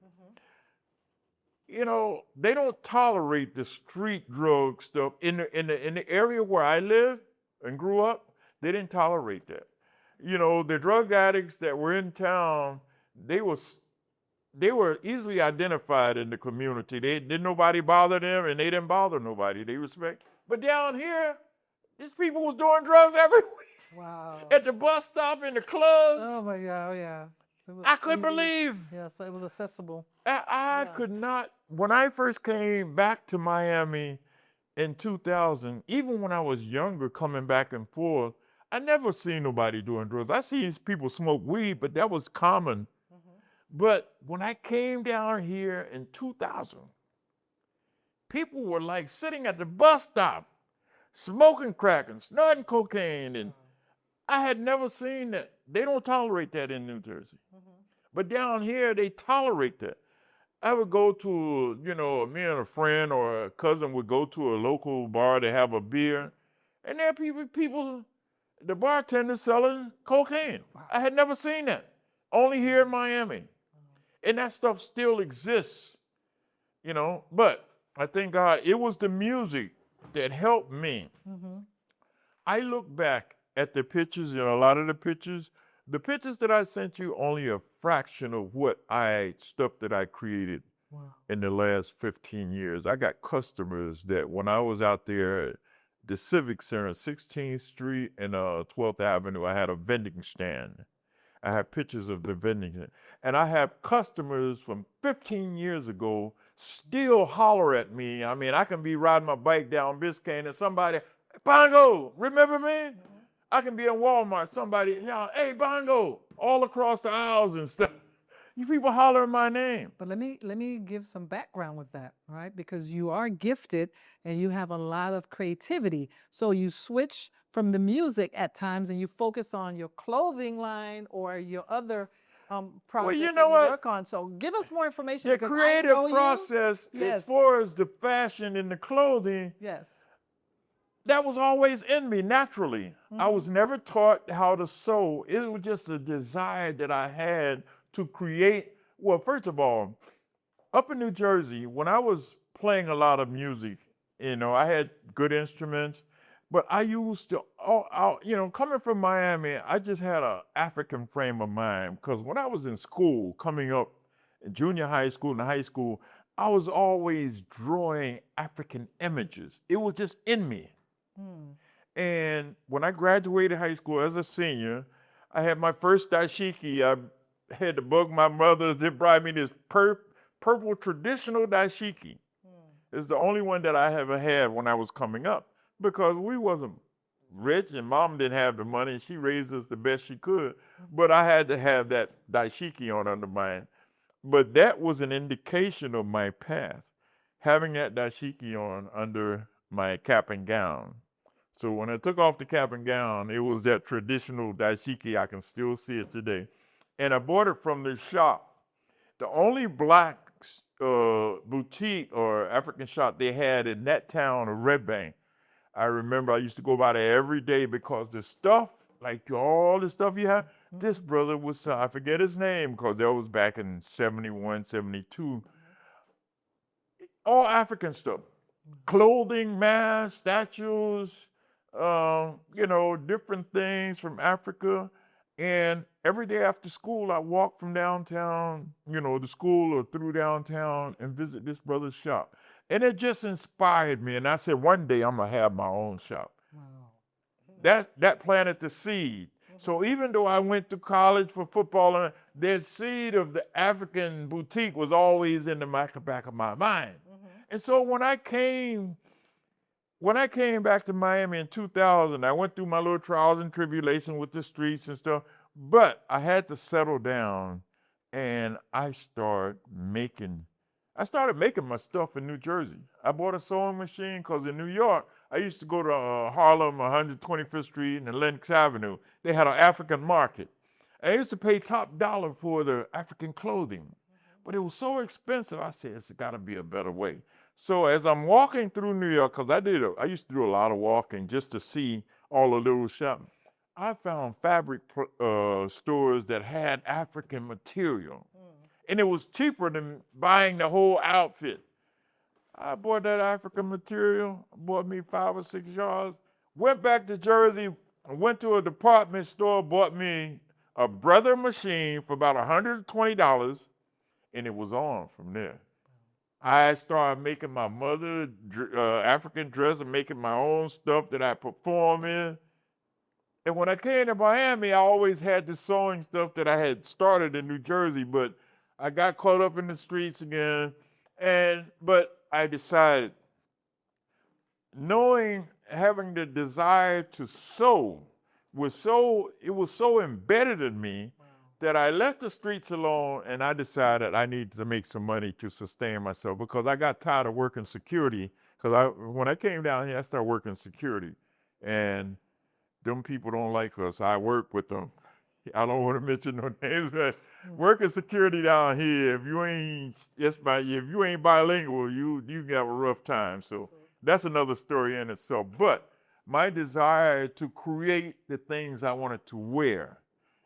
They don't tolerate the street drug stuff in the area where I live and grew up. They didn't tolerate that. The drug addicts that were in town, they were easily identified in the community. Didn't nobody bother them, and they didn't bother nobody. They respect. But down here, these people was doing drugs everywhere. Wow. At the bus stop, in the clubs. Oh my God, yeah. I couldn't believe. Yeah, so it was accessible. I could not. When I first came back to Miami in 2000, even when I was younger, coming back and forth, I never seen nobody doing drugs. I see people smoke weed, but that was common. But when I came down here in 2000, people were like sitting at the bus stop, smoking crack and snorting cocaine, and I had never seen that. They don't tolerate that in New Jersey. But down here, they tolerate that. I would go to, me and a friend or a cousin would go to a local bar to have a beer, and there are people, the bartender selling cocaine. I had never seen that. Only here in Miami. And that stuff still exists, But I thank God it was the music that helped me. I look back at the pictures, and a lot of the pictures that I sent you, only a fraction of stuff that I created in the last 15 years. I got customers that when I was out there at the Civic Center, 16th Street and 12th Avenue, I had a vending stand. I have pictures of the vending stand. And I have customers from 15 years ago still holler at me. I mean, I can be riding my bike down Biscayne and somebody, Bongo, remember me? I can be in Walmart, somebody, hey, Bongo, all across the aisles and stuff. You people hollering my name. But let me give some background with that, right? Because you are gifted and you have a lot of creativity. So you switch from the music at times and you focus on your clothing line or your other projects you that know you what? work on. So give us more information. The because I creative know you. process, Yes. as far as the fashion and the clothing, Yes. that was always in me naturally. I was never taught how to sew. It was just a desire that I had to create. Well, first of all, up in New Jersey, when I was playing a lot of music, I had good instruments, but I used to, coming from Miami, I just had an African frame of mind because when I was in school, coming up in junior high school and high school, I was always drawing African images. It was just in me. And when I graduated high school as a senior, I had my first dashiki. I had to bug my mother to buy me this purple traditional dashiki. It's the only one that I ever had when I was coming up because we wasn't rich and mom didn't have the money. She raised us the best she could, but I had to have that dashiki on under mine. But that was an indication of my path, having that dashiki on under my cap and gown. So when I took off the cap and gown, it was that traditional dashiki. I can still see it today. And I bought it from this shop. The only black boutique or African shop they had in that town of Red Bank. I remember I used to go by there every day because the stuff, like all the stuff you have, this brother was, I forget his name because that was back in 71, 72. All African stuff. Clothing, masks, statues, different things from Africa. And every day after school, I walk from downtown, to school or through downtown and visit this brother's shop. And it just inspired me. And I said, one day I'm going to have my own shop. Wow. That planted the seed. So even though I went to college for football, that seed of the African boutique was always in the back of my mind. And so when I came back to Miami in 2000, I went through my little trials and tribulations with the streets and stuff. But I had to settle down, and I started making my stuff in New Jersey. I bought a sewing machine because in New York, I used to go to Harlem, 125th Street, and Lenz Avenue. They had an African market. I used to pay top dollar for the African clothing, but it was so expensive. I said, it's got to be a better way. So as I'm walking through New York, because I used to do a lot of walking just to see all the little shops. I found fabric stores that had African material, and it was cheaper than buying the whole outfit. I bought that African material, bought me 5 or 6 yards, went back to Jersey, went to a department store, bought me a brother machine for about $120, and it was on from there. I started making my mother African dress and making my own stuff that I perform in. And when I came to Miami, I always had this sewing stuff that I had started in New Jersey, but I got caught up in the streets again. But I decided, having the desire to sew it was so embedded in me that I left the streets alone, and I decided I needed to make some money to sustain myself because I got tired of working security. Because when I came down here, I started working security, and them people don't like us. I work with them. I don't want to mention no names, but working security down here, if you ain't bilingual, you have a rough time. So that's another story in itself. But my desire to create the things I wanted to wear,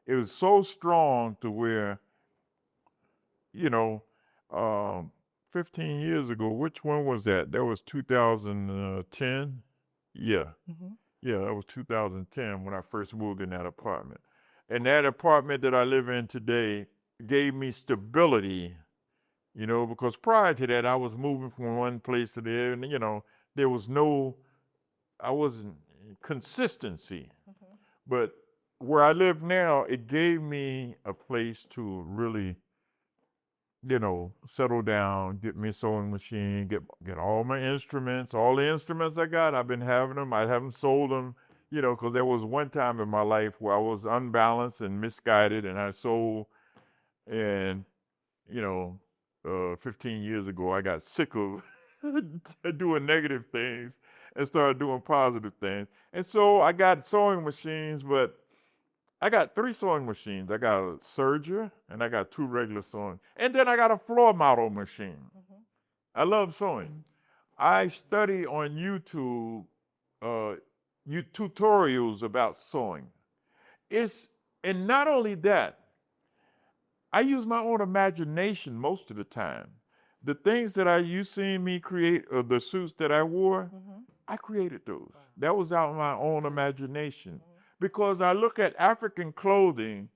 it was so strong to where, you know, 15 years ago, which one was that? That was 2010. Yeah. Yeah, that was 2010 when I first moved in that apartment. And that apartment that I live in today gave me stability, because prior to that, I was moving from one place to the other, and, there was I wasn't consistency. But where I live now, it gave me a place to really, settle down, get me a sewing machine, get all my instruments, all the instruments I got. I've been having them. I haven't sold them, because there was one time in my life where I was unbalanced and misguided, and I sold. And 15 years ago, I got sick of doing negative things and started doing positive things. And so I got sewing machines, but I got 3 sewing machines. I got a serger and I got 2 regular sewing. And then I got a floor model machine. I love sewing. I study on YouTube tutorials about sewing. And not only that, I use my own imagination most of the time. The things that you seen me create, the suits that I wore, I created those. That was out of my own imagination. Because I look at African clothing,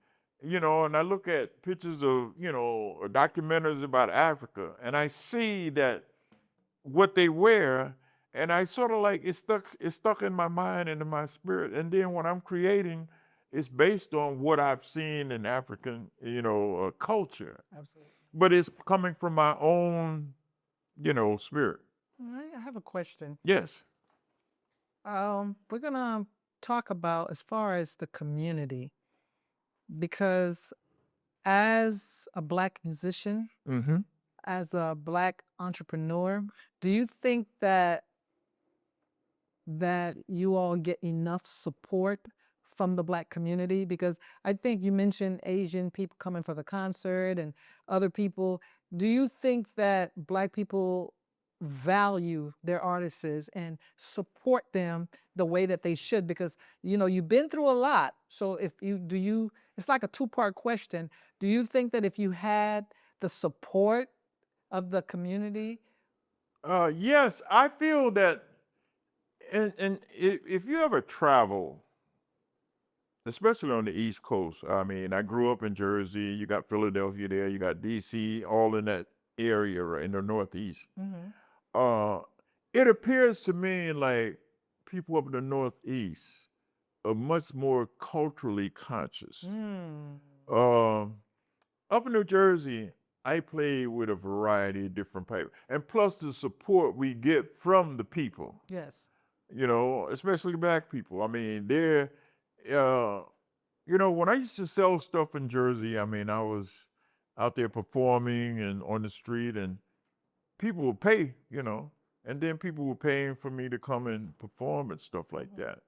and I look at pictures of, or documentaries about Africa, and I see that what they wear, and I sort of like it's stuck in my mind and in my spirit. And then when I'm creating, it's based on what I've seen in African, culture. Absolutely. But it's coming from my own, spirit. I have a question. Yes. We're gonna talk about as far as the community, because as a Black musician, Mm-hmm. as a Black entrepreneur, do you think that you all get enough support from the Black community? Because I think you mentioned Asian people coming for the concert and other people. Do you think that Black people value their artists and support them the way that they should? Because you've been through a lot. So it's like a 2-part question. Do you think that if you had the support of the community? Yes, I feel that, and if you ever travel, especially on the East Coast, I mean, I grew up in Jersey. You got Philadelphia there. You got D.C. all in that area, right, in the Northeast. It appears to me like people up in the Northeast are much more culturally conscious. Up in New Jersey, I play with a variety of different people, and plus the support we get from the people. Yes. Especially Black people. I mean, they're when I used to sell stuff in Jersey, I mean, I was out there performing and on the street, and people would pay, and then people were paying for me to come and perform and stuff like that.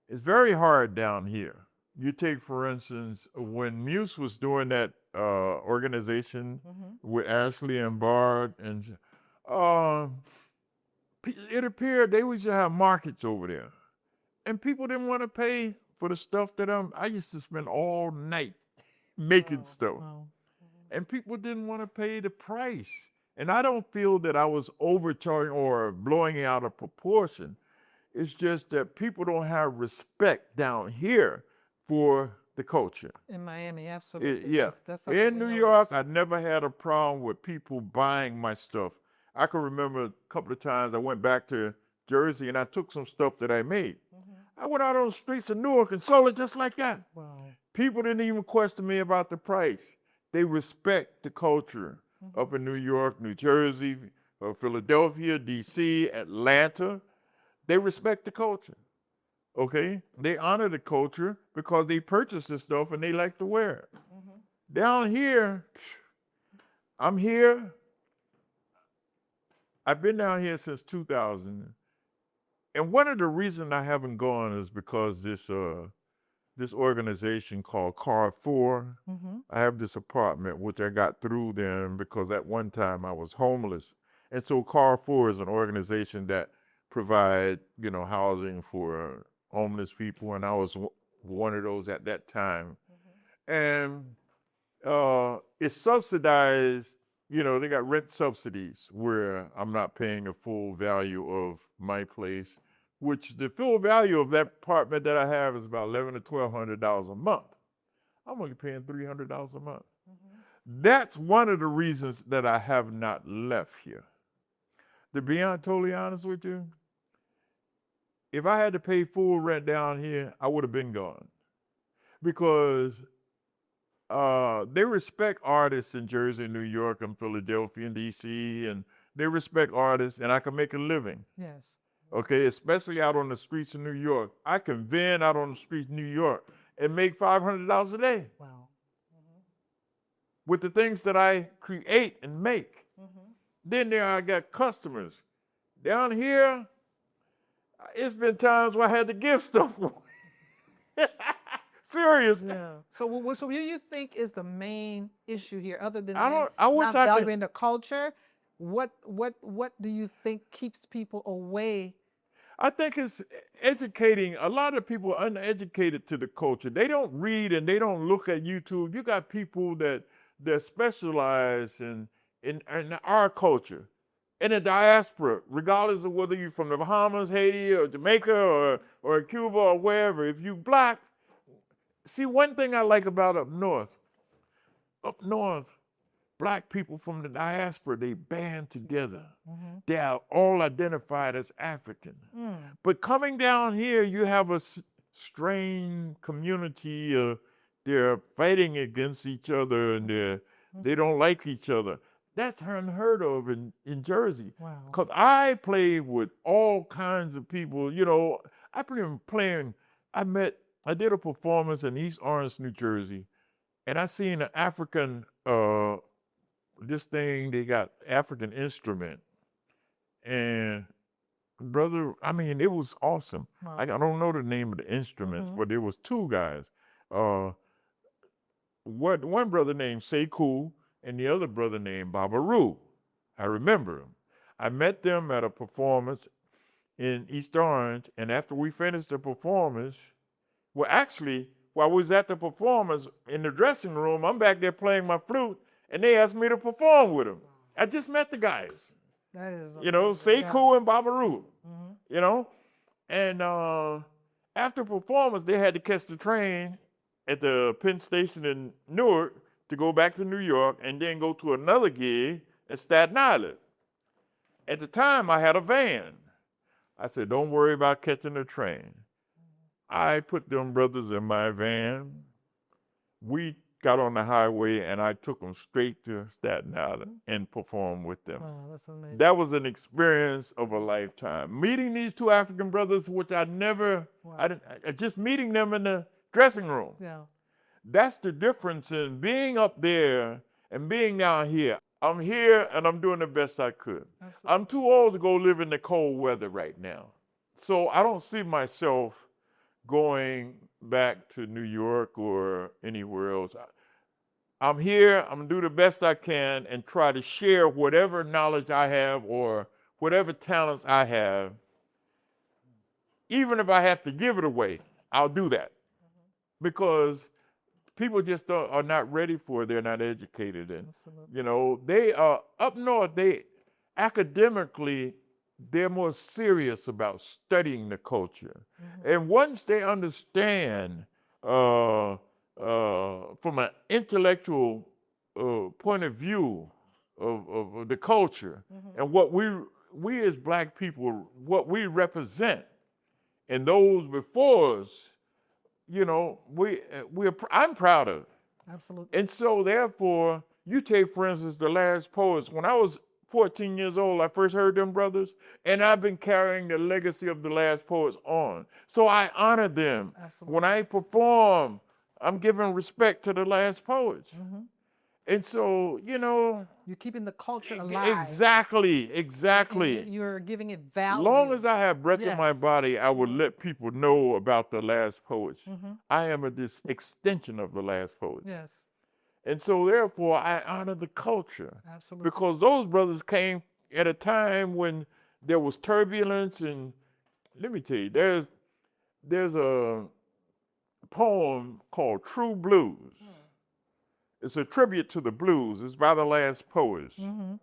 It's very hard down here. You take, for instance, when Muse was doing that organization with Ashley and Bard, and it appeared they used to have markets over there, and people didn't want to pay for the stuff that I used to spend all night making stuff, and people didn't want to pay the price. And I don't feel that I was overcharging or blowing it out of proportion. It's just that people don't have respect down here for the culture. In Miami, absolutely. Yeah. That's something In we New York, notice. I never had a problem with people buying my stuff. I can remember a couple of times I went back to Jersey and I took some stuff that I made. I went out on the streets of Newark and sold it just like that. Wow. People didn't even question me about the price. They respect the culture up in New York, New Jersey, Philadelphia, D.C., Atlanta. They respect the culture, okay? They honor the culture because they purchase the stuff and they like to wear it. Down here, I'm here. I've been down here since 2000. And one of the reasons I haven't gone is because this organization called Carrefour, I have this apartment which I got through them because at one time I was homeless. And so Carrefour is an organization that provide, housing for homeless people, and I was one of those at that time. And it's subsidized, they got rent subsidies where I'm not paying a full value of my place, which the full value of that apartment that I have is about $1,100 to $1,200 a month. I'm only paying $300 a month. That's one of the reasons that I have not left here. To be totally honest with you, if I had to pay full rent down here, I would have been gone. Because they respect artists in Jersey, New York, and Philadelphia, and D.C., and they respect artists, and I can make a living. Yes. Okay, especially out on the streets of New York. I can vend out on the streets of New York and make $500 a day. Wow. With the things that I create and make. Then there I got customers. Down here, it's been times where I had to give stuff away. Serious. Yeah. So what do you think is the main issue here, other than I not wish I could. valuing the culture? What do you think keeps people away? I think it's educating. A lot of people are uneducated to the culture. They don't read and they don't look at YouTube. You got people that specialize in our culture, in the diaspora, regardless of whether you're from the Bahamas, Haiti, or Jamaica, or Cuba, or wherever. If you Black, see, one thing I like about up north, Black people from the diaspora, they band together. They are all identified as African. But coming down here, you have a strained community. They're fighting against each other, and they don't like each other. That's unheard of in Jersey. Wow. Because I play with all kinds of people. I've been playing. I did a performance in East Orange, New Jersey, and I seen an African, this thing, they got African instrument. And brother, I mean, it was awesome. Wow. I don't know the name of the instruments, but there was two guys. One brother named Sekou and the other brother named Babaru. I remember him. I met them at a performance in East Orange, and after we finished the performance, well, actually, while we was at the performance in the dressing room, I'm back there playing my flute, and they asked me to perform with them. I just met the guys. That is, Sekou and Babaru. And after performance, they had to catch the train at the Penn Station in Newark to go back to New York and then go to another gig at Staten Island. At the time, I had a van. I said, don't worry about catching the train. I put them brothers in my van. We got on the highway, and I took them straight to Staten Island and performed with them. Wow, that's amazing. That was an experience of a lifetime. Meeting these two African brothers, which I never, Wow. just meeting them in the dressing room. Yeah. That's the difference in being up there and being down here. I'm here and I'm doing the best I could. Absolutely. I'm too old to go live in the cold weather right now. So I don't see myself going back to New York or anywhere else. I'm here, I'm gonna do the best I can and try to share whatever knowledge I have or whatever talents I have. Even if I have to give it away, I'll do that. Because people just are not ready for it. They're not educated. And, Absolutely. you know, they are up north, they academically, they're more serious about studying the culture. And once they understand from an intellectual point of view of the culture and what we as Black people, what we represent, and those before us, you know, I'm proud of it. Absolutely. And so therefore, you take, for instance, the Last Poets. When I was 14 years old, I first heard them brothers, and I've been carrying the legacy of the Last Poets on. So I honor them. Absolutely. When I perform, I'm giving respect to the Last Poets. And so, you know, You're keeping the culture alive. exactly. You're giving it value. Long as I have breath in my Yes. body, I will let people know about the Last Poets. I am this extension of the Last Poets. Yes. And so therefore, I honor the culture. Absolutely. Because those brothers came at a time when there was turbulence. And let me tell you, there's a poem called True Blues. It's a tribute to the blues. It's by the Last Poets. I'm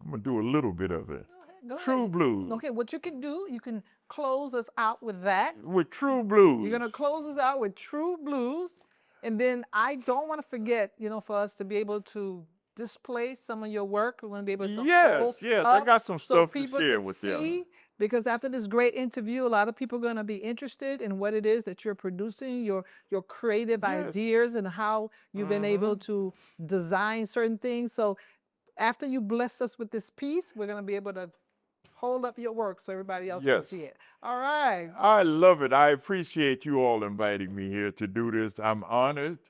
going to do a little bit of it. Go True ahead. Blues. Okay, what you can do, you can close us out with that. With True Blues. You're going to close us out with True Blues. And then I don't want to forget, you know, for us to be able to display some of your work. We want to be able to hold Yes, up I got some so stuff to people share can with see. you. Because after this great interview, a lot of people are going to be interested in what it is that you're producing, your creative ideas, and how you've been able to design certain things. So after you bless us with this piece, we're going to be able to hold up your work so everybody else can see it. All right. I love it. I appreciate you all inviting me here to do this. I'm honored.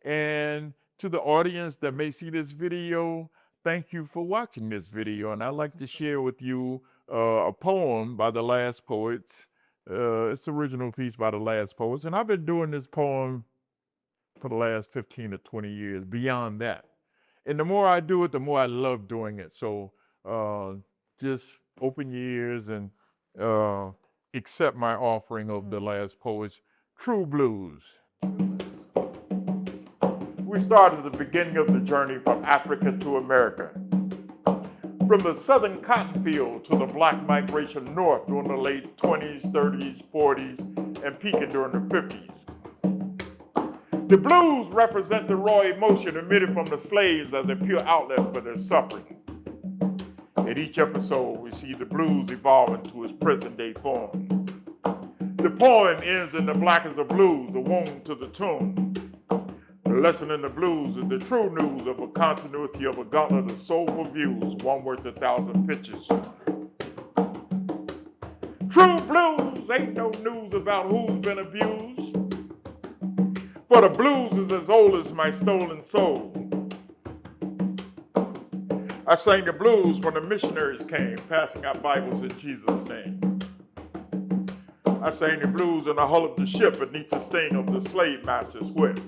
And to the audience that may see this video, thank you for watching this video. And I'd like to share with you a poem by the Last Poets. It's an original piece by the Last Poets. And I've been doing this poem for the last 15 to 20 years, beyond that. And the more I do it, the more I love doing it. So just open your ears and accept my offering of the Last Poets, True Blues. We start at the beginning of the journey from Africa to America. From the southern cotton field to the Black migration north during the late 20s, 30s, 40s, and peaking during the 50s. The blues represent the raw emotion emitted from the slaves as a pure outlet for their suffering. In each episode, we see the blues evolve into its present-day form. The poem ends in the black as a blues, the wound to the tune. The lesson in the blues is the true news of a continuity of a gauntlet of soulful views, one worth 1,000 pictures. True blues ain't no news about who's been abused. For the blues is as old as my stolen soul. I sang the blues when the missionaries came, passing out Bibles in Jesus' name. I sang the blues in the hull of the ship beneath the sting of the slave master's whip.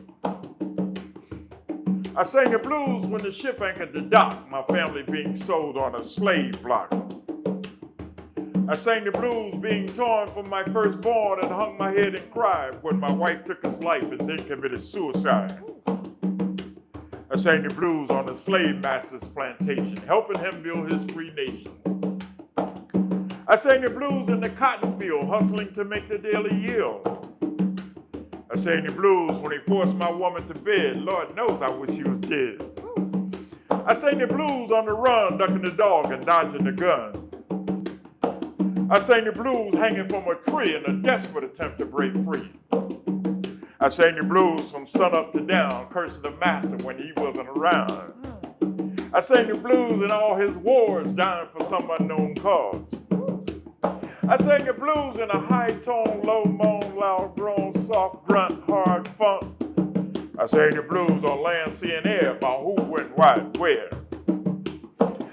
I sang the blues when the ship anchored the dock, my family being sold on a slave block. I sang the blues being torn from my firstborn and hung my head and cried when my wife took his life and then committed suicide. I sang the blues on the slave master's plantation, helping him build his free nation. I sang the blues in the cotton field, hustling to make the daily yield. I sang the blues when he forced my woman to bed. Lord knows I wish she was dead. I sang the blues on the run, ducking the dog and dodging the gun. I sang the blues hanging from a tree in a desperate attempt to break free. I sang the blues from sun up to down, cursing the master when he wasn't around. I sang the blues in all his wars, dying for some unknown cause. I sang the blues in a high tone, low moan, loud groan, soft grunt, hard funk. I sang the blues on land, sea, and air about who, when, why, and where.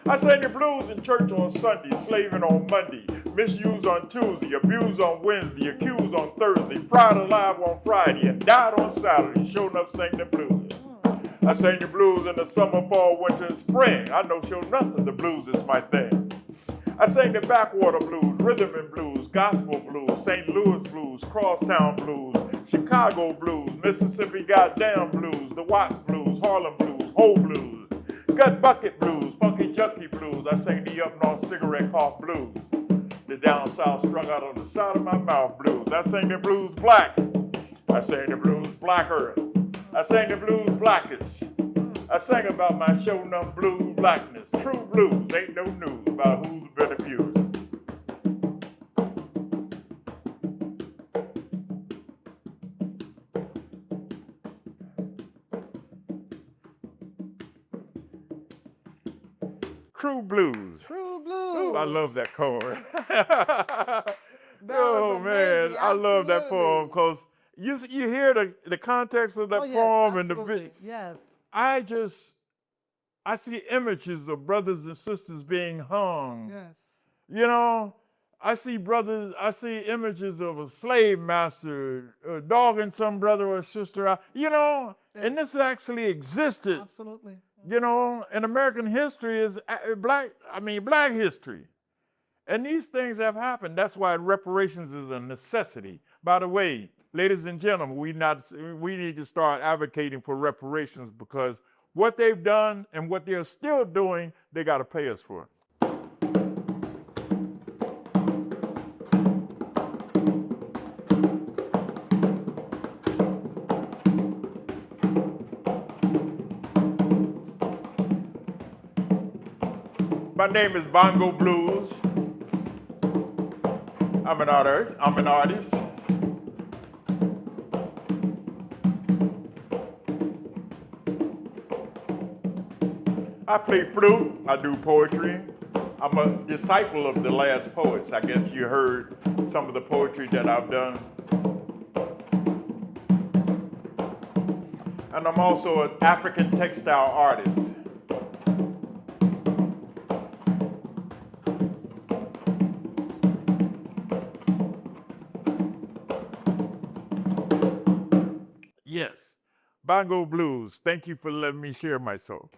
I sang the blues in church on Sunday, slaving on Monday, misused on Tuesday, abused on Wednesday, accused on Thursday, fried alive on Friday, and died on Saturday. Sure enough, sang the blues. I sang the blues in the summer, fall, winter, and spring. I know sure nothing, the blues is my thing. I sang the backwater blues, rhythm and blues, gospel blues, St. Louis blues, crosstown blues, Chicago blues, Mississippi goddamn blues, the Watts blues, Harlem blues, Ho blues, gut bucket blues, funky junkie blues. I sang the up north cigarette cough blues, the down south strung out on the side of my mouth blues. I sang the blues black. I sang the blues blacker. I sang the blues blackest. I sang about my show enough blues blackness. True blues, ain't no news about who's been abused. True blues. True blues. Ooh, I love that poem. That Oh was man, amazing. I love that poem Absolutely. because you hear the context of that Oh, yes, poem and the absolutely. Yes. I see images of brothers and sisters being hung. Yes. You know, I see images of a slave master dogging some brother or sister out. You know, and this actually existed. Absolutely. You know, and American history is black history. And these things have happened. That's why reparations is a necessity. By the way, ladies and gentlemen, we need to start advocating for reparations because what they've done and what they're still doing, they got to pay us for. My name is Bongo Blues. I'm an artist. I play flute, I do poetry. I'm a disciple of the last poets. I guess you heard some of the poetry that I've done. And I'm also an African textile artist. Yes, Bongo Blues. Thank you for letting me share myself.